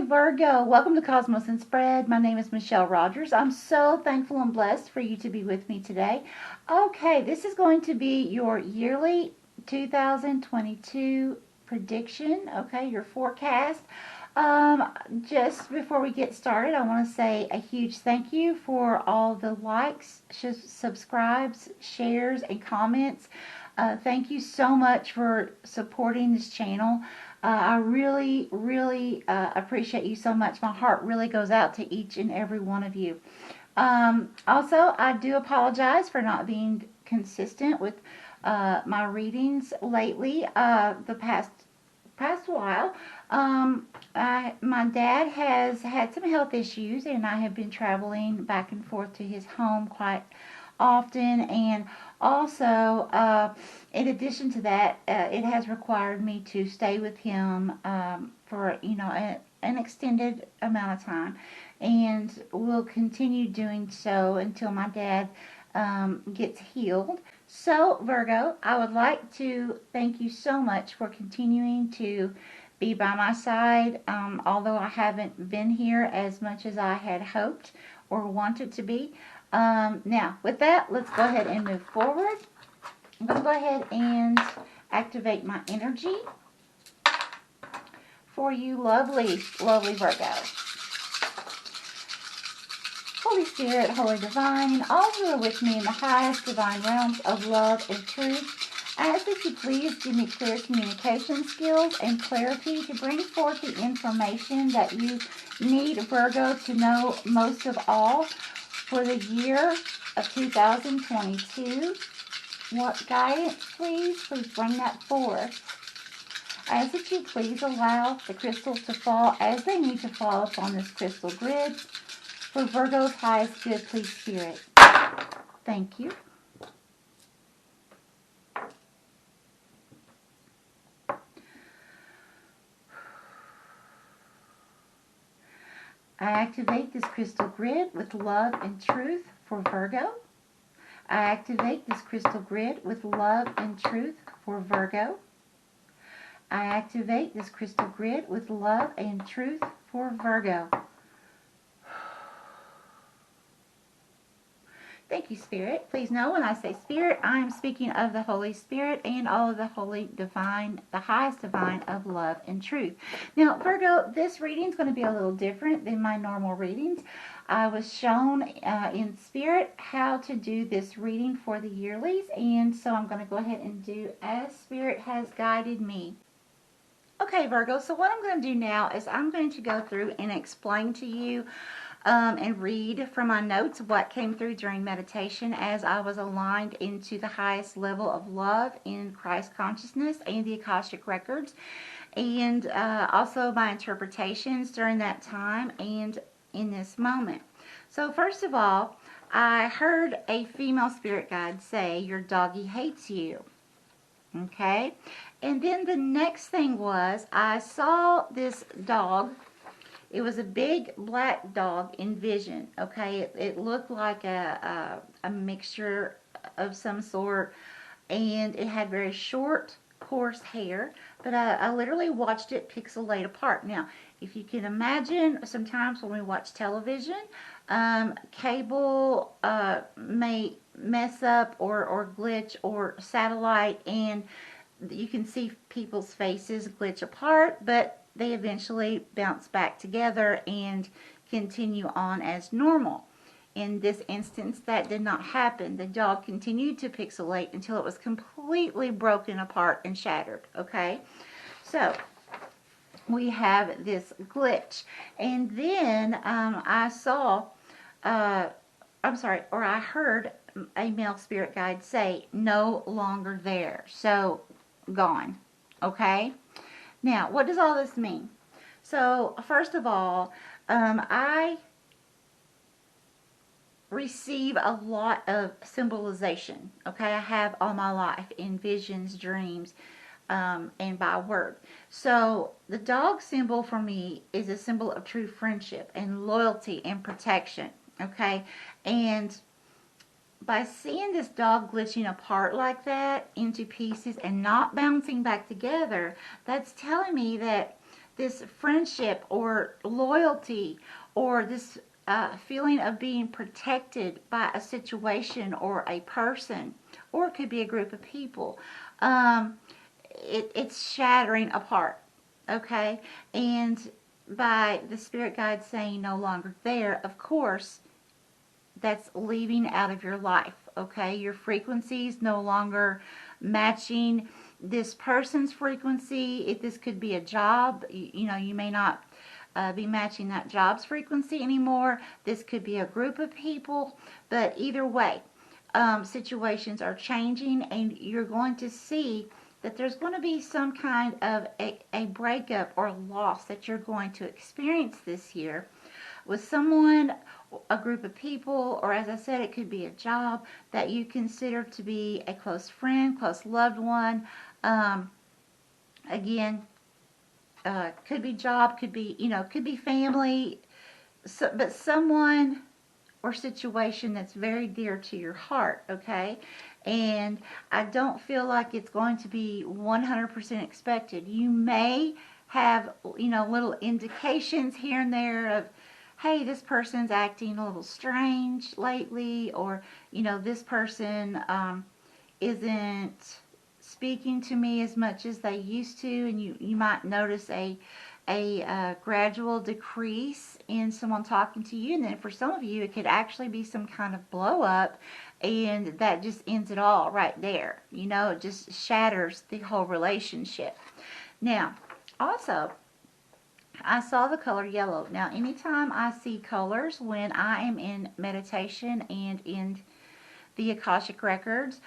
Virgo. Welcome to Cosmos and Spread. My name is Michelle Rogers. I'm so thankful and blessed for you to be with me today. Okay, this is going to be your yearly 2022 prediction, okay, your forecast. Just before we get started, I want to say a huge thank you for all the likes, subscribes, shares, and comments. Thank you so much for supporting this channel. I really, really appreciate you so much. My heart really goes out to each and every one of you. Also, I do apologize for not being consistent with my readings lately. The past while, my dad has had some health issues, and I have been traveling back and forth to his home quite often, and also in addition to that, it has required me to stay with him for an extended amount of time, and will continue doing so until my dad gets healed. So Virgo, I would like to thank you so much for continuing to be by my side, although I haven't been here as much as I had hoped or wanted to be. Now, with that, let's go ahead and move forward. I'm going to go ahead and activate my energy for you lovely, lovely Virgo. Holy Spirit, Holy Divine, and all who are with me in the highest divine realms of love and truth, I ask that you please give me clear communication skills and clarity to bring forth the information that you need Virgo to know most of all for the year of 2022. What guidance, please bring that forth. I ask that you please allow the crystals to fall as they need to fall upon this crystal grid. For Virgo's highest good, please, Spirit. Thank you. I activate this crystal grid with love and truth for Virgo. I activate this crystal grid with love and truth for Virgo. I activate this crystal grid with love and truth for Virgo. Thank you, Spirit. Please know when I say Spirit, I am speaking of the Holy Spirit and all of the holy divine, the highest divine of love and truth. Now, Virgo, this reading is going to be a little different than my normal readings. I was shown in Spirit how to do this reading for the yearlies, and so I'm going to go ahead and do as Spirit has guided me. Okay, Virgo, so what I'm going to do now is I'm going to go through and explain to you and read from my notes what came through during meditation as I was aligned into the highest level of love in Christ consciousness and the Akashic records, and also my interpretations during that time and in this moment. So first of all, I heard a female spirit guide say, "Your doggy hates you." Okay, and then the next thing was I saw this dog. It was a big black dog in vision, okay? It looked like a mixture of some sort, and it had very short, coarse hair, but I literally watched it pixelate apart. Now, if you can imagine, sometimes when we watch television, cable may mess up or glitch, or satellite, and you can see people's faces glitch apart, but they eventually bounce back together and continue on as normal. In this instance, that did not happen. The dog continued to pixelate until it was completely broken apart and shattered, okay? So, we have this glitch. And then I heard a male spirit guide say, "No longer there." So, gone, okay? Now, what does all this mean? So, first of all, I receive a lot of symbolization, okay? I have all my life in visions, dreams, and by word. So, the dog symbol for me is a symbol of true friendship and loyalty and protection, okay? And by seeing this dog glitching apart like that into pieces and not bouncing back together, that's telling me that this friendship or loyalty, or this feeling of being protected by a situation or a person, or it could be a group of people. It's shattering apart, okay? And by the spirit guide saying no longer there, of course, that's leaving out of your life, okay? Your frequencies no longer matching this person's frequency. If this could be a job, you know, you may not be matching that job's frequency anymore. This could be a group of people, but either way, situations are changing, and you're going to see that there's going to be some kind of a breakup or loss that you're going to experience this year with someone, a group of people, or as I said, it could be a job that you consider to be a close friend, close loved one. Again, could be job, could be, you know, could be family, so, but someone or situation that's very dear to your heart, okay? And I don't feel like it's going to be 100% expected. You may have, you know, little indications here and there of, hey, this person's acting a little strange lately, or, you know, this person isn't speaking to me as much as they used to, and you might notice a gradual decrease in someone talking to you. And then for some of you, it could actually be some kind of blow up, and that just ends it all right there. You know, it just shatters the whole relationship. Now, also, I saw the color yellow. Now, anytime I see colors when I am in meditation and in the Akashic records,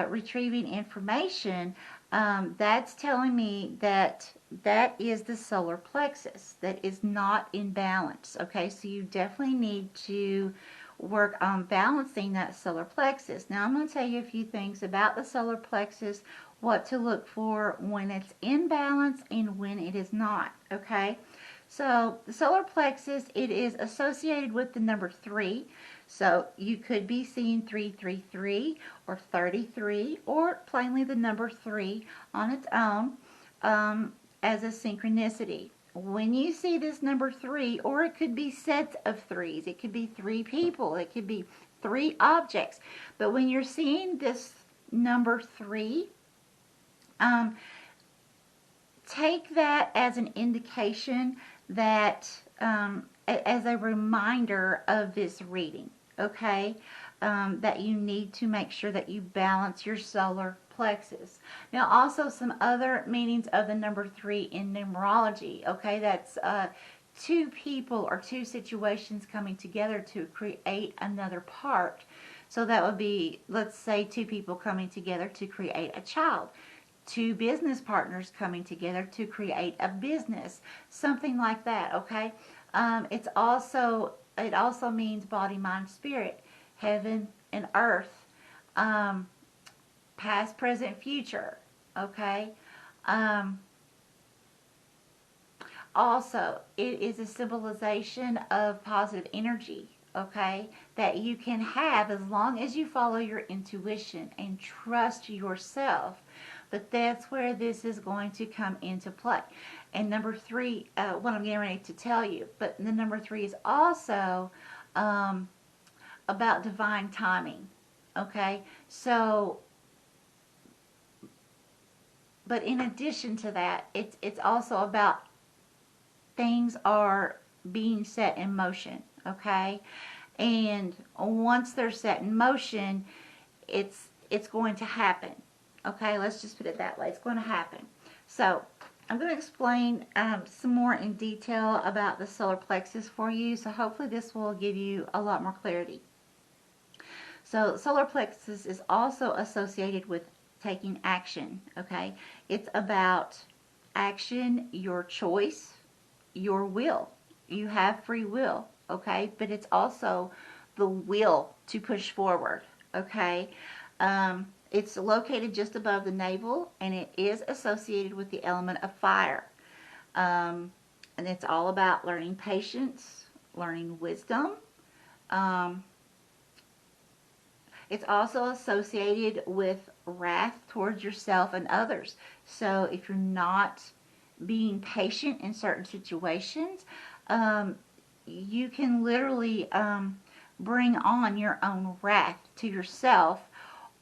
retrieving information, that's telling me that that is the solar plexus that is not in balance. Okay, so you definitely need to work on balancing that solar plexus. Now, I'm going to tell you a few things about the solar plexus, what to look for when it's in balance and when it is not. Okay, so the solar plexus, it is associated with the number 3. So you could be seeing 333 or 33, or plainly the number 3 on its own as a synchronicity. When you see this number 3, or it could be sets of 3s, it could be 3 people, it could be 3 objects. But when you're seeing this number 3, take that as an indication that, as a reminder of this reading. Okay, that you need to make sure that you balance your solar plexus. Now, also some other meanings of the number 3 in numerology. Okay, that's 2 people or 2 situations coming together to create another part. So that would be, let's say, 2 people coming together to create a child. 2 business partners coming together to create a business. Something like that, okay? It also means body, mind, spirit, heaven and earth, past, present, future, okay? Also, it is a symbolization of positive energy, okay, that you can have as long as you follow your intuition and trust yourself. But that's where this is going to come into play. And number 3, what I'm getting ready to tell you, but the number 3 is also about divine timing, okay? So, but in addition to that, it's also about things are being set in motion, okay? And once they're set in motion, it's going to happen. Okay, let's just put it that way. It's going to happen. So, I'm going to explain some more in detail about the solar plexus for you. So, hopefully this will give you a lot more clarity. So, solar plexus is also associated with taking action. Okay, it's about action, your choice, your will. You have free will. Okay, but it's also the will to push forward. Okay. It's located just above the navel, and it is associated with the element of fire. And it's all about learning patience, learning wisdom. It's also associated with wrath towards yourself and others. So if you're not being patient in certain situations. You can literally bring on your own wrath to yourself,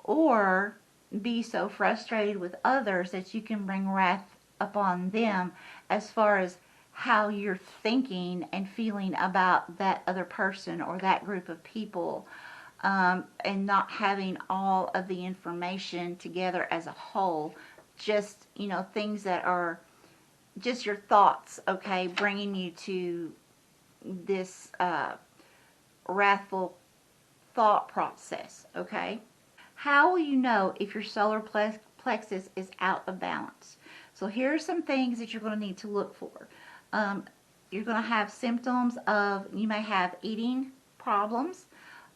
or be so frustrated with others that you can bring wrath upon them as far as how you're thinking and feeling about that other person or that group of people, and not having all of the information together as a whole. Just, things that are just your thoughts, okay, bringing you to this wrathful thought process, okay? How will you know if your solar plexus is out of balance? So here are some things that you're going to need to look for. You're going to have symptoms of, you may have eating problems.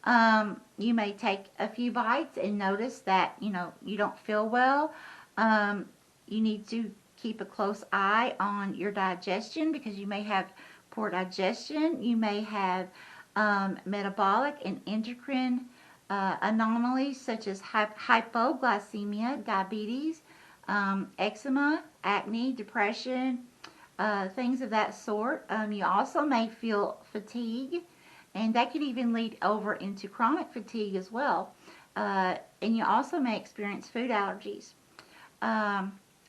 You may take a few bites and notice that, you don't feel well. You need to keep a close eye on your digestion, because you may have poor digestion. You may have metabolic and endocrine anomalies such as hypoglycemia, diabetes, eczema, acne, depression, things of that sort. You also may feel fatigue, and that could even lead over into chronic fatigue as well. And you also may experience food allergies.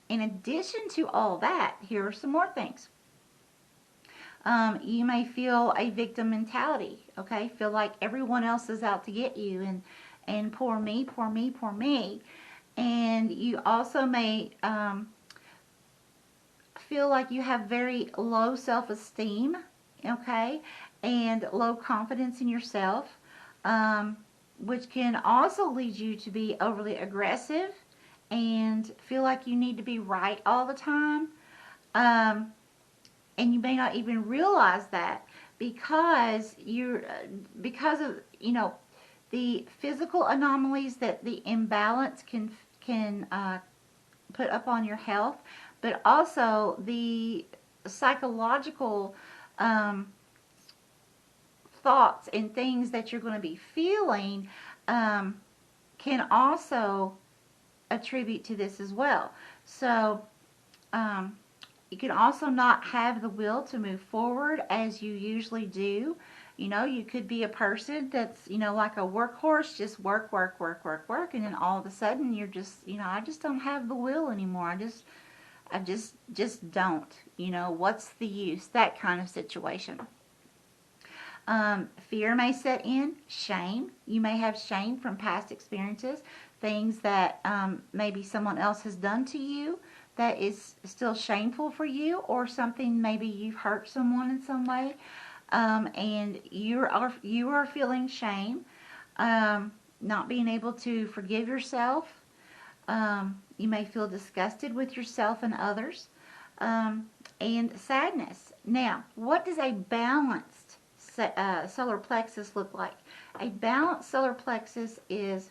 In addition to all that, here are some more things. You may feel a victim mentality, okay? Feel like everyone else is out to get you, and poor me, poor me, poor me. And you also may feel like you have very low self-esteem, okay? And low confidence in yourself, which can also lead you to be overly aggressive and feel like you need to be right all the time. And you may not even realize that, because of the physical anomalies that the imbalance can put up on your health, but also the psychological thoughts and things that you're going to be feeling can also attribute to this as well. So you can also not have the will to move forward as you usually do. You could be a person that's, like a workhorse, just work, work, work, work, work, and then all of a sudden you're just, I just don't have the will anymore. I just don't. What's the use? That kind of situation. Fear may set in. Shame. You may have shame from past experiences, things that maybe someone else has done to you that is still shameful for you, or something maybe you've hurt someone in some way, and you are feeling shame, not being able to forgive yourself. You may feel disgusted with yourself and others, and sadness. Now, what does a balanced solar plexus look like? A balanced solar plexus is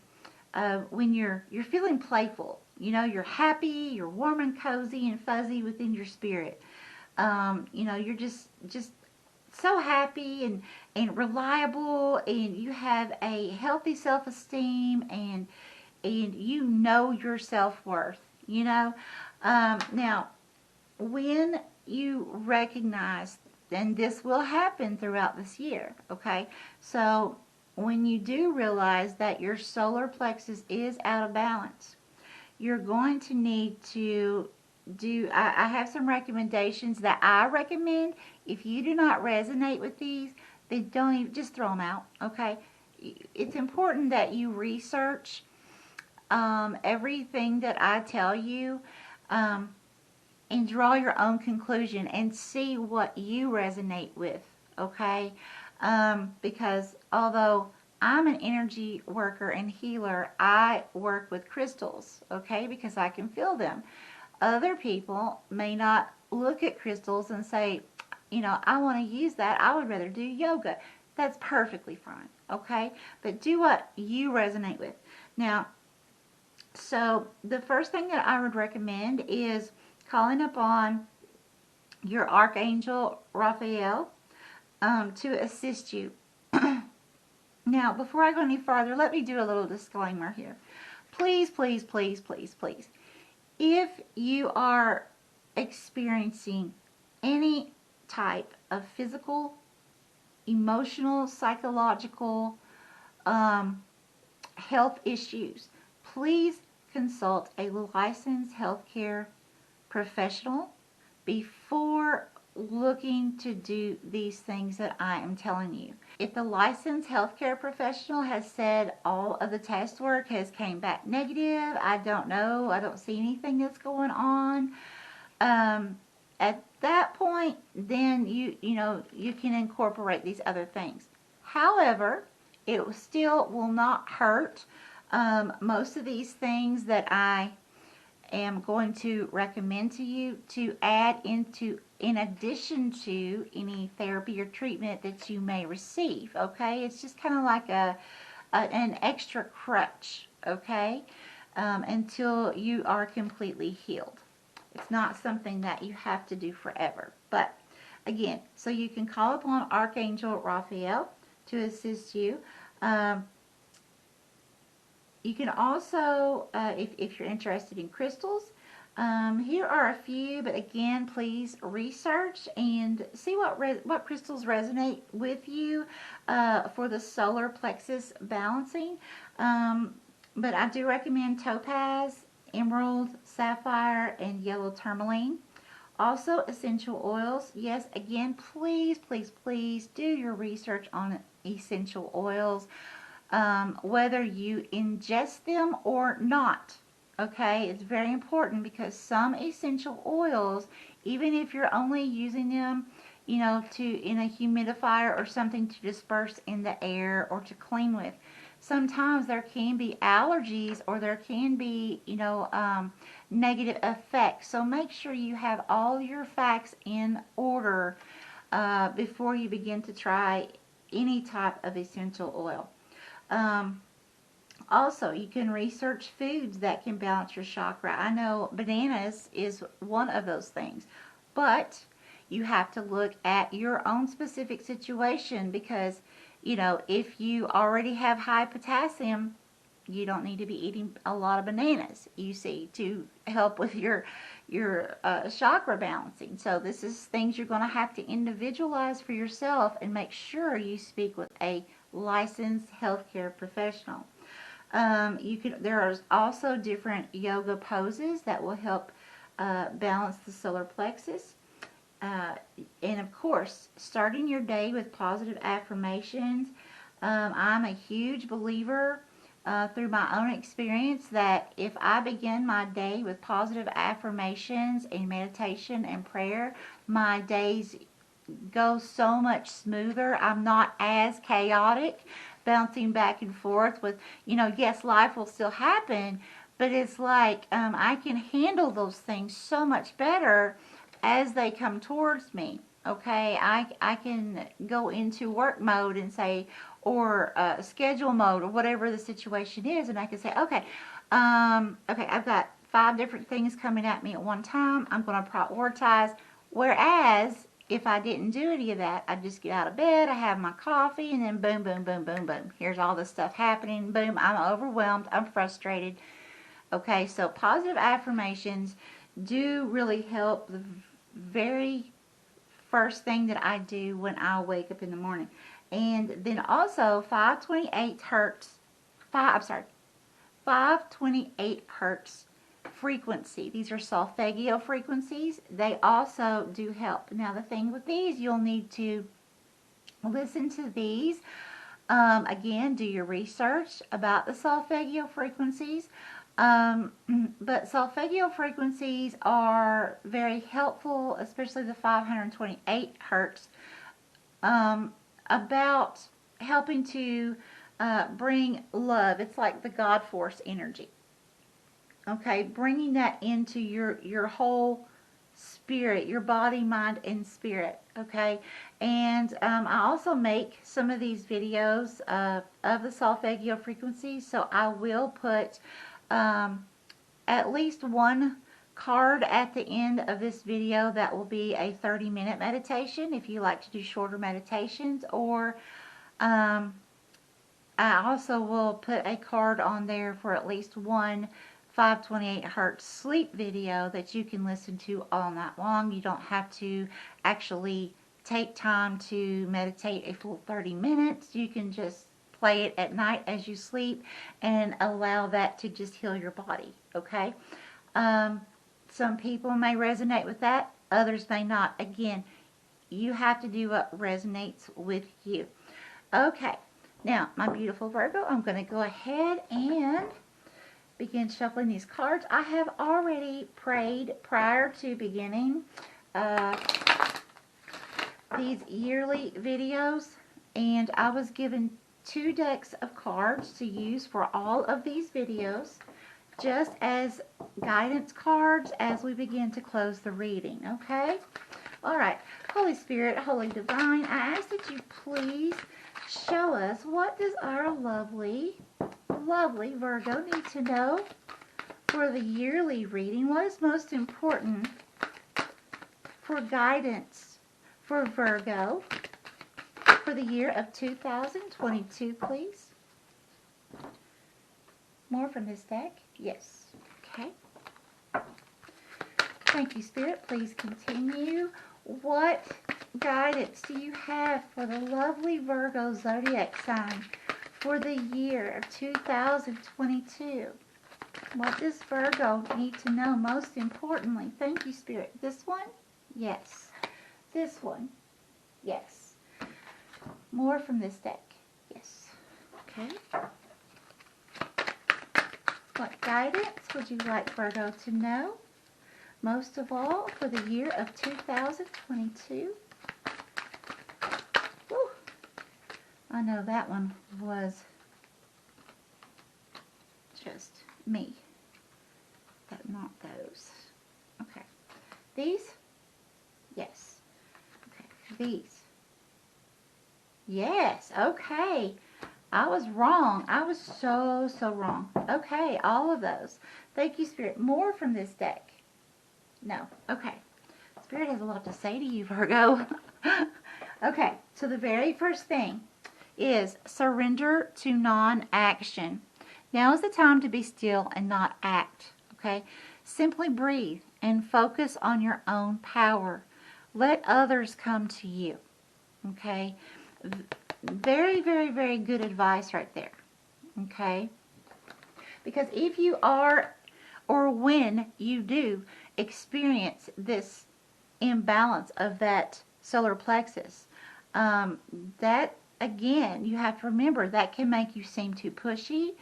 when you're feeling playful. You're happy, you're warm and cozy and fuzzy within your spirit. You're just so happy and reliable, and you have a healthy self-esteem, and your self-worth. Now, when you recognize, and this will happen throughout this year, okay? So when you do realize that your solar plexus is out of balance, you're going to need to I have some recommendations that I recommend. If you do not resonate with these, then don't even, just throw them out, okay? It's important that you research everything that I tell you, and draw your own conclusion and see what you resonate with, okay? Because although I'm an energy worker and healer, I work with crystals, okay? Because I can feel them. Other people may not look at crystals and say, I want to use that. I would rather do yoga. That's perfectly fine, okay? But do what you resonate with. Now, so the first thing that I would recommend is calling upon your Archangel Raphael to assist you. Now, before I go any farther, let me do a little disclaimer here. Please, please, please, please, please. If you are experiencing any type of physical, emotional, psychological health issues, please consult a licensed healthcare professional before looking to do these things that I am telling you. If the licensed healthcare professional has said all of the test work has came back negative, I don't know, I don't see anything that's going on, at that point, then you can incorporate these other things. However, it still will not hurt. Most of these things that I am going to recommend to you to add into, in addition to any therapy or treatment that you may receive. Okay, it's just kind of like an extra crutch. Okay, until you are completely healed. It's not something that you have to do forever. But again, so you can call upon Archangel Raphael to assist you. You can also, if you're interested in crystals, here are a few, but again, please research and see what crystals resonate with you for the solar plexus balancing. But I do recommend topaz, emerald, sapphire, and yellow tourmaline. Also, essential oils. Yes, again, please, please, please do your research on essential oils. Whether you ingest them or not. Okay, it's very important because some essential oils, even if you're only using them, in a humidifier or something to disperse in the air or to clean with, sometimes there can be allergies or there can be, negative effects. So make sure you have all your facts in order before you begin to try any type of essential oil. Also, you can research foods that can balance your chakra. I know bananas is one of those things, but you have to look at your own specific situation because, if you already have high potassium, you don't need to be eating a lot of bananas, you see, to help with your chakra balancing. So this is things you're going to have to individualize for yourself and make sure you speak with a licensed healthcare professional. There are also different yoga poses that will help balance the solar plexus. And of course, starting your day with positive affirmations. I'm a huge believer through my own experience that if I begin my day with positive affirmations and meditation and prayer, my days go so much smoother. I'm not as chaotic, bouncing back and forth with, yes, life will still happen, but it's like I can handle those things so much better as they come towards me. Okay, I can go into work mode and say, or schedule mode, or whatever the situation is, and I can say, okay, I've got 5 different things coming at me at one time. I'm going to prioritize. Whereas if I didn't do any of that, I'd just get out of bed, I have my coffee, and then boom, boom, boom, boom, boom. Here's all this stuff happening. Boom, I'm overwhelmed. I'm frustrated. Okay, so positive affirmations do really help. The very first thing that I do when I wake up in the morning. And then also 528 hertz frequency. These are solfeggio frequencies. They also do help. Now the thing with these, you'll need to listen to these. Again, do your research about the solfeggio frequencies. But solfeggio frequencies are very helpful, especially the 528 hertz, about helping to bring love. It's like the God force energy. Okay, bringing that into your whole spirit, your body, mind, and spirit. Okay, and I also make some of these videos of the solfeggio frequencies, so I will put at least one card at the end of this video that will be a 30-minute meditation if you like to do shorter meditations, or I also will put a card on there for at least one 528 hertz sleep video that you can listen to all night long. You don't have to actually take time to meditate a full 30 minutes. You can just play it at night as you sleep and allow that to just heal your body, okay? Some people may resonate with that, others may not. Again, you have to do what resonates with you. Okay, now, my beautiful Virgo, I'm going to go ahead and begin shuffling these cards. I have already prayed prior to beginning these yearly videos, and I was given 2 decks of cards to use for all of these videos, just as guidance cards as we begin to close the reading, okay? All right, Holy Spirit, Holy Divine, I ask that you please show us, what does our lovely Virgo need to know for the yearly reading? What is most important for guidance for Virgo for the year of 2022, please? More from this deck? Yes. Okay. Thank you, Spirit. Please continue. What guidance do you have for the lovely Virgo zodiac sign for the year of 2022? What does Virgo need to know most importantly? Thank you, Spirit. This one? Yes. This one? Yes. More from this deck? Yes. Okay. What guidance would you like Virgo to know most of all for the year of 2022? Whew. I know that one was just me. But not those. Okay. These? Yes. Okay. These? Yes. Okay. I was wrong. I was so wrong. Okay. All of those. Thank you, Spirit. More from this deck. No. Okay. Spirit has a lot to say to you, Virgo. Okay. So the very first thing is surrender to non-action. Now is the time to be still and not act. Okay. Simply breathe and focus on your own power. Let others come to you. Okay. Very, very, very good advice right there. Okay. Because if you are, or when you do experience this imbalance of that solar plexus, that again, you have to remember that can make you seem too pushy,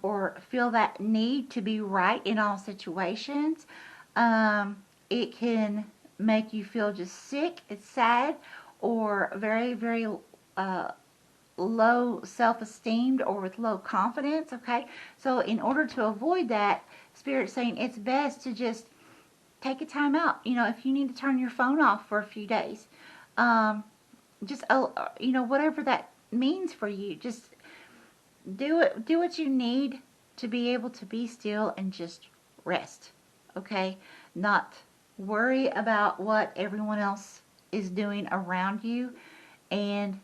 or feel that need to be right in all situations. It can make you feel just sick, it's sad, or very, very low self-esteem or with low confidence, okay? So in order to avoid that, Spirit's saying it's best to just take a time out. You know, if you need to turn your phone off for a few days, just, you know, whatever that means for you, just do it. Do what you need to be able to be still and just rest, okay? Not worry about what everyone else is doing around you, and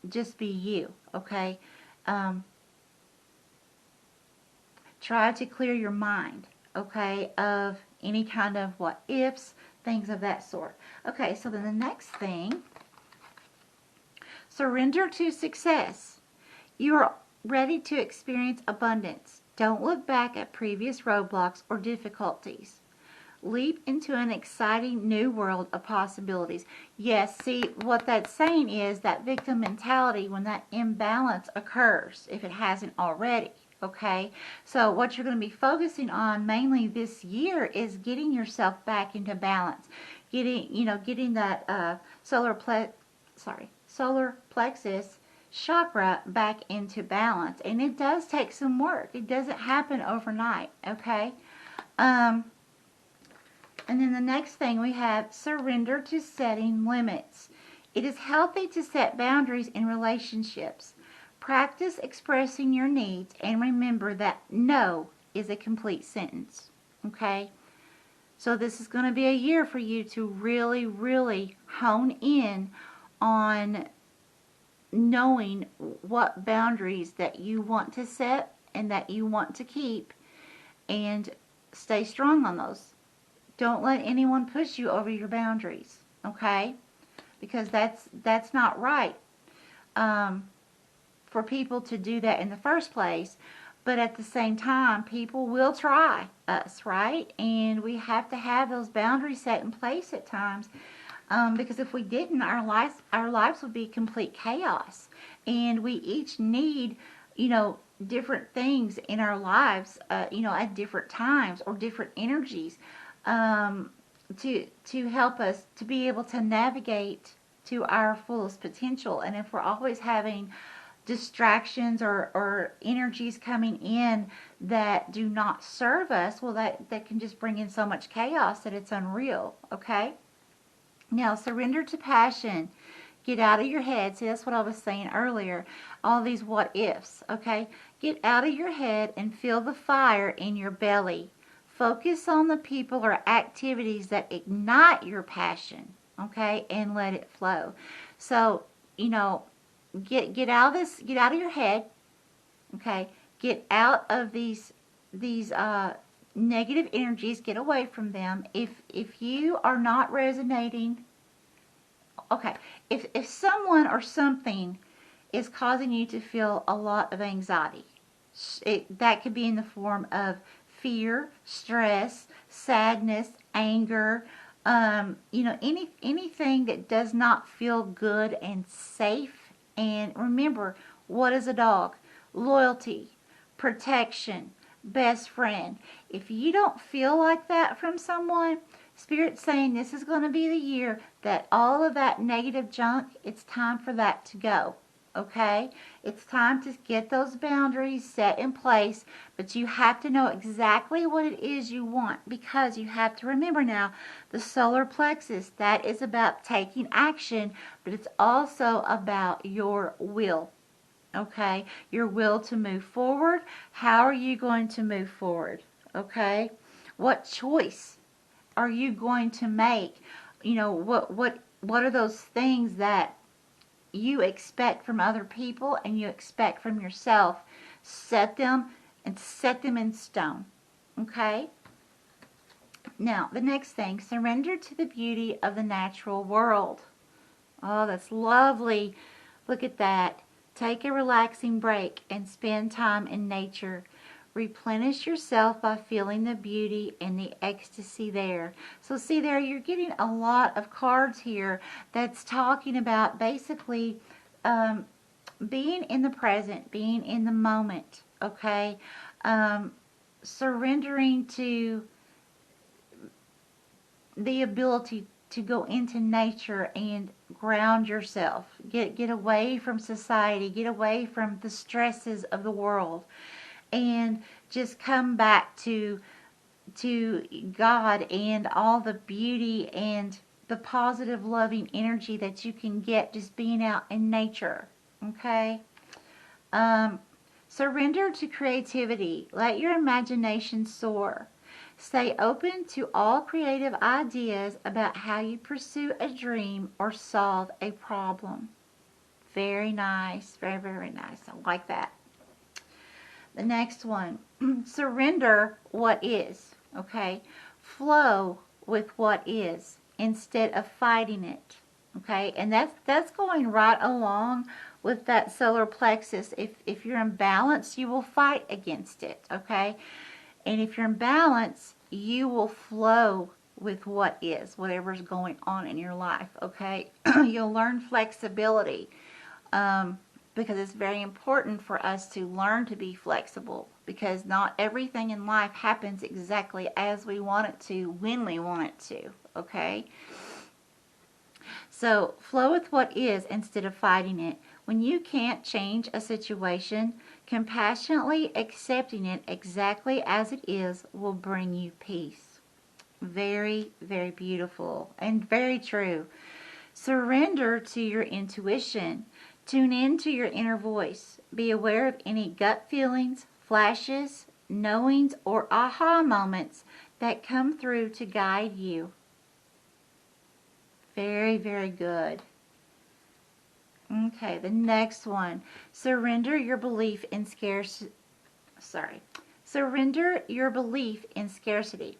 just be you, okay? Try to clear your mind, okay, of any kind of what ifs, things of that sort. Okay, so then the next thing, surrender to success. You are ready to experience abundance. Don't look back at previous roadblocks or difficulties. Leap into an exciting new world of possibilities. Yes, see, what that's saying is that victim mentality when that imbalance occurs, if it hasn't already, okay? So what you're going to be focusing on mainly this year is getting yourself back into balance. Getting that solar plexus chakra back into balance. And it does take some work. It doesn't happen overnight, okay? And then the next thing we have, surrender to setting limits. It is healthy to set boundaries in relationships. Practice expressing your needs and remember that no is a complete sentence. Okay? So this is going to be a year for you to really, really hone in on knowing what boundaries that you want to set and that you want to keep, and stay strong on those. Don't let anyone push you over your boundaries, okay? Because that's not right for people to do that in the first place. But at the same time, people will try us, right? And we have to have those boundaries set in place at times, because if we didn't, our lives would be complete chaos. And we each need, different things in our lives, at different times, or different energies, to help us to be able to navigate to our fullest potential. And if we're always having distractions or energies coming in that do not serve us, well, that can just bring in so much chaos that it's unreal, okay? Now, surrender to passion. Get out of your head. See, that's what I was saying earlier. All these what ifs, okay? Get out of your head and feel the fire in your belly. Focus on the people or activities that ignite your passion, okay? And let it flow. So, get out of this, get out of your head, okay? Get out of these negative energies, get away from them. If you are not resonating, okay, if someone or something is causing you to feel a lot of anxiety, that could be in the form of fear, stress, sadness, anger, anything that does not feel good and safe. And remember, what is a dog? Loyalty, protection, best friend. If you don't feel like that from someone, Spirit's saying this is going to be the year that all of that negative junk, it's time for that to go. Okay? It's time to get those boundaries set in place, but you have to know exactly what it is you want, because you have to remember now, the solar plexus, that is about taking action, but it's also about your will. Okay? Your will to move forward. How are you going to move forward? Okay? What choice are you going to make? What are those things that you expect from other people and you expect from yourself? Set them in stone. Okay? Now, the next thing, surrender to the beauty of the natural world. Oh, that's lovely. Look at that. Take a relaxing break and spend time in nature. Replenish yourself by feeling the beauty and the ecstasy there. So see there, you're getting a lot of cards here that's talking about basically being in the present, being in the moment, okay? Surrendering to the ability to go into nature and ground yourself. Get away from society, get away from the stresses of the world, and just come back to God and all the beauty and the positive loving energy that you can get just being out in nature. Okay? Surrender to creativity. Let your imagination soar. Stay open to all creative ideas about how you pursue a dream or solve a problem. Very nice. Very, very nice. I like that. The next one, surrender what is, okay? Flow with what is instead of fighting it, okay? And that's going right along with that solar plexus. If you're in balance, you will fight against it, okay? And if you're in balance, you will flow with what is, whatever's going on in your life, okay? You'll learn flexibility. Because it's very important for us to learn to be flexible, because not everything in life happens exactly as we want it to, when we want it to, okay? So flow with what is instead of fighting it. When you can't change a situation, compassionately accepting it exactly as it is will bring you peace. Very, very beautiful and very true. Surrender to your intuition. Tune in to your inner voice. Be aware of any gut feelings, flashes, knowings, or aha moments that come through to guide you. Very, very good. Okay, the next one. Surrender your belief in Surrender your belief in scarcity.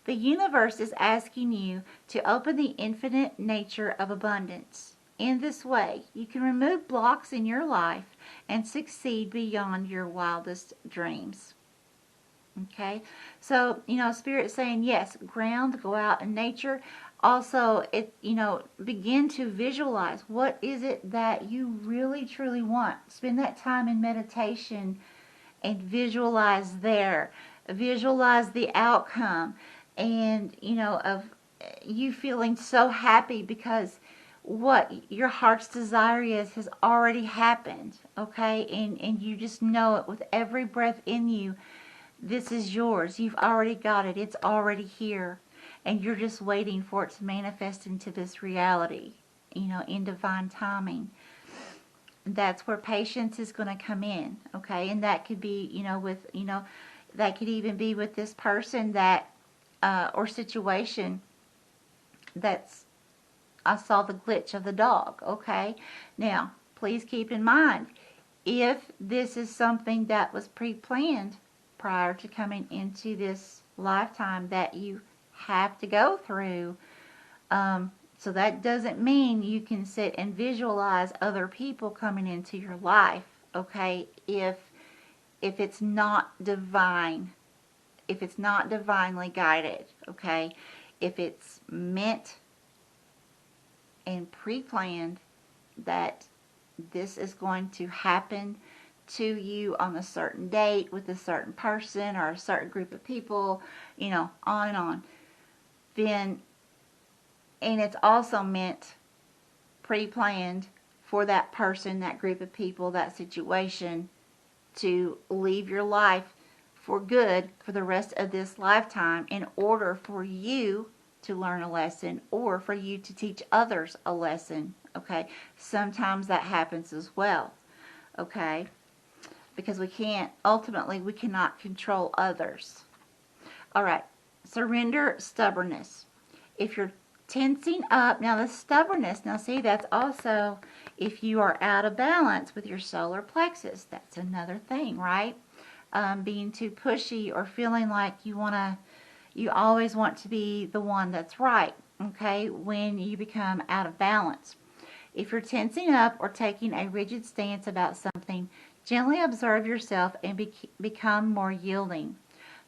The universe is asking you to open the infinite nature of abundance. In this way, you can remove blocks in your life and succeed beyond your wildest dreams. Okay, so Spirit's saying yes, ground, go out in nature. Also, begin to visualize what is it that you really truly want. Spend that time in meditation and visualize there. Visualize the outcome, and of you feeling so happy because what your heart's desire has already happened. Okay, and you just know it with every breath in you. This is yours. You've already got it. It's already here. And you're just waiting for it to manifest into this reality, in divine timing. That's where patience is going to come in, okay? And that could be, that could even be with this person that, or situation I saw the glitch of the dog, okay? Now, please keep in mind, if this is something that was pre-planned prior to coming into this lifetime that you have to go through, so that doesn't mean you can sit and visualize other people coming into your life, okay? If it's not divine, if it's not divinely guided, okay? If it's meant and pre-planned that this is going to happen to you on a certain date with a certain person or a certain group of people, on and on, then, and it's also meant pre-planned for that person, that group of people, that situation to leave your life for good for the rest of this lifetime in order for you to learn a lesson or for you to teach others a lesson, okay? Sometimes that happens as well, okay? Because we cannot control others. All right, surrender stubbornness. If you're tensing up, now the stubbornness, now see, that's also if you are out of balance with your solar plexus. That's another thing, right? Being too pushy or feeling like you always want to be the one that's right, okay, when you become out of balance. If you're tensing up or taking a rigid stance about something, gently observe yourself and become more yielding.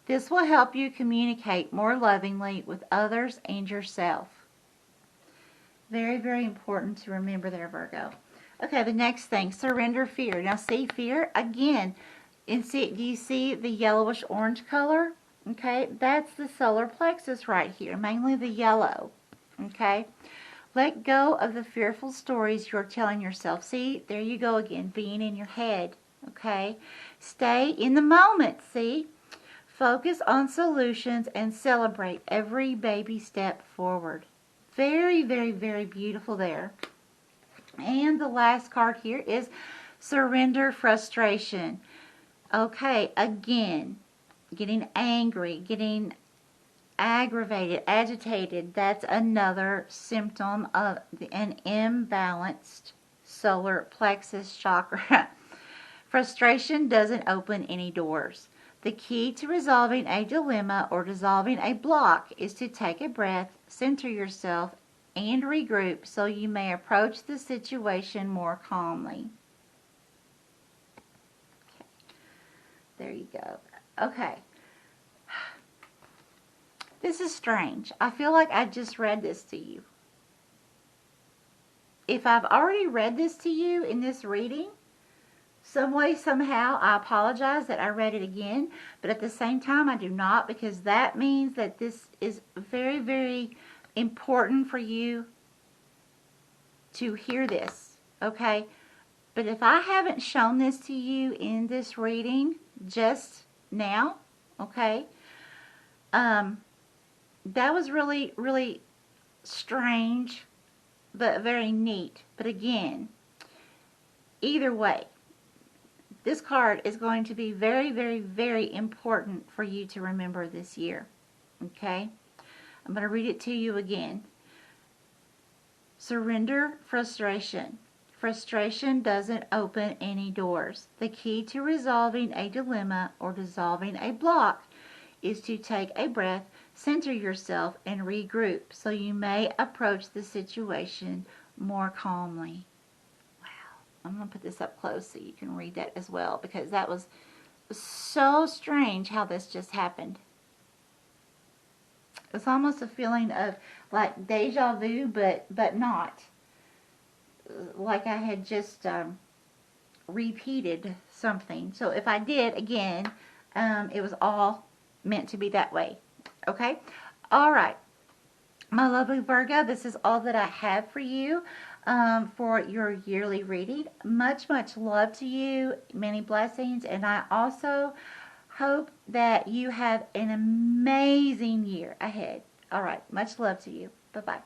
This will help you communicate more lovingly with others and yourself. Very, very important to remember there, Virgo. Okay, the next thing, surrender fear. Now see, fear, again, do you see the yellowish orange color? Okay, that's the solar plexus right here, mainly the yellow. Okay, let go of the fearful stories you're telling yourself. See, there you go again, being in your head. Okay, stay in the moment, see? Focus on solutions and celebrate every baby step forward. Very, very, very beautiful there. And the last card here is surrender frustration. Okay, again, getting angry, getting aggravated, agitated, that's another symptom of an imbalanced solar plexus chakra. Frustration doesn't open any doors. The key to resolving a dilemma or dissolving a block is to take a breath, center yourself, and regroup so you may approach the situation more calmly. Okay. There you go. Okay. This is strange. I feel like I just read this to you. If I've already read this to you in this reading, some way, somehow, I apologize that I read it again, but at the same time, I do not, because that means that this is very, very important for you to hear this, okay? But if I haven't shown this to you in this reading just now, okay, that was really, really strange, but very neat. But again, either way, this card is going to be very, very, very important for you to remember this year. Okay? I'm going to read it to you again. Surrender frustration. frustration doesn't open any doors. The key to resolving a dilemma or dissolving a block is to take a breath, center yourself, and regroup so you may approach the situation more calmly. Wow. I'm going to put this up close so you can read that as well, because that was so strange how this just happened. It's almost a feeling of like deja vu, but not. Like I had just repeated something. So if I did again, it was all meant to be that way. Okay? All right. My lovely Virgo, this is all that I have for you for your yearly reading. Much, much love to you. Many blessings. And I also hope that you have an amazing year ahead. All right. Much love to you. Bye-bye.